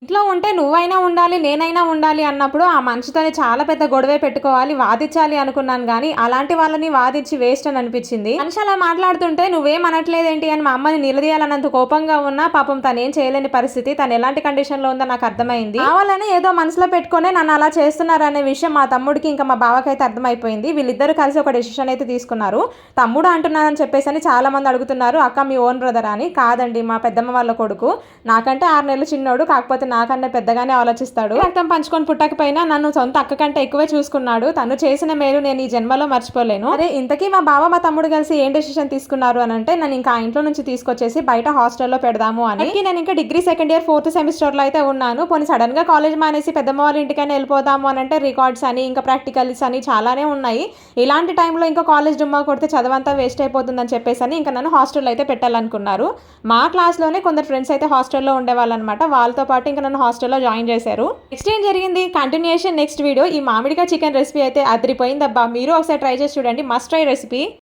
ఇంట్లో ఉంటే నువ్వైనా ఉండాలి, నేనైనా ఉండాలి అన్నప్పుడు ఆ మనిషితోనే చాలా పెద్ద గొడవే పెట్టుకోవాలి, వాదించాలి అనుకున్నాను గానీ, అలాంటి వాళ్ళని వాదించి వేస్ట్ అని అనిపించింది. మనిషి అలా మాట్లాడుతుంటే నువ్వేం అనట్లేదేంటి అని మా అమ్మని నిలదీయాలన్నంత కోపంగా ఉన్నా పాపం తనేం చేయలేని పరిస్థితి. తను ఎలాంటి కండిషన్‌లో ఉందో నాకు అర్థమైంది. కావాలని ఏదో మనసులో పెట్టుకొనే నన్ను అలా చేస్తున్నారనే విషయం మా తమ్ముడికి ఇంకా మా బావకైతే అర్థమైపోయింది. వీళ్ళిద్దరూ కలిసి ఒక డెసిషన్ అయితే తీసుకున్నారు. తమ్ముడు అంటున్నానని చెప్పేసని చాలా మంది అడుగుతున్నారు. అక్క మీ ఓన్ బ్రదరా అని. కాదండి మా పెద్దమ్మ వాళ్ళ కొడుకు. నాకంటే 6 నెలలు చిన్నోడు. కాకపోతే నాకన్నా పెద్దగానే ఆలోచిస్తాడు. రక్తం పంచుకొని పుట్టకపోయినా నన్ను సొంత అక్క కంటే ఎక్కువే చూసుకున్నాడు. తను చేసిన మేలు నేను ఈ జన్మలో మర్చిపోలేను. అరే ఇంతకీ మా బావ మా తమ్ముడు కలిసి ఏం డెసిషన్ తీసుకున్నారు అని అంటే, నన్ను ఇంకా ఆ ఇంట్లో నుంచి తీసుకొచ్చేసి బయట హాస్టల్లో పెడదాము అని. నేను ఇంకా degree second year 4th semester లో అయితే ఉన్నాను. పోనీ సడన్ గా కాలేజ్ మానేసి పెద్దమ్మ వాళ్ళ ఇంటికైనా వెళ్ళిపోదాము అని అంటే రికార్డ్స్ అని ఇంకా ప్రాక్టికల్స్ అని చాలానే ఉన్నాయి. ఇలాంటి టైంలో ఇంకా కాలేజ్ డుమ్మా కొడితే చదవంతా వేస్ట్ అయిపోతుందని చెప్పేసి ఇంకా నన్ను హాస్టల్లో అయితే పెట్టాలనుకున్నారు. మా క్లాస్లోనే కొందరు ఫ్రెండ్స్ అయితే హాస్టల్లో ఉండేవాళ్ళు అనమాట. వాళ్ళతో పాటు ఇంకా నన్ను హాస్టల్లో జాయిన్ చేశారు. నెక్స్ట్ ఏం జరిగింది కంటిన్యూషన్ నెక్స్ట్ వీడియో. ఈ మామిడికాయ చికెన్ రెసిపీ అయితే అదిరిపోయిందబ్బా. మీరు ఒకసారి ట్రై చేసి చూడండి. Must try recipe.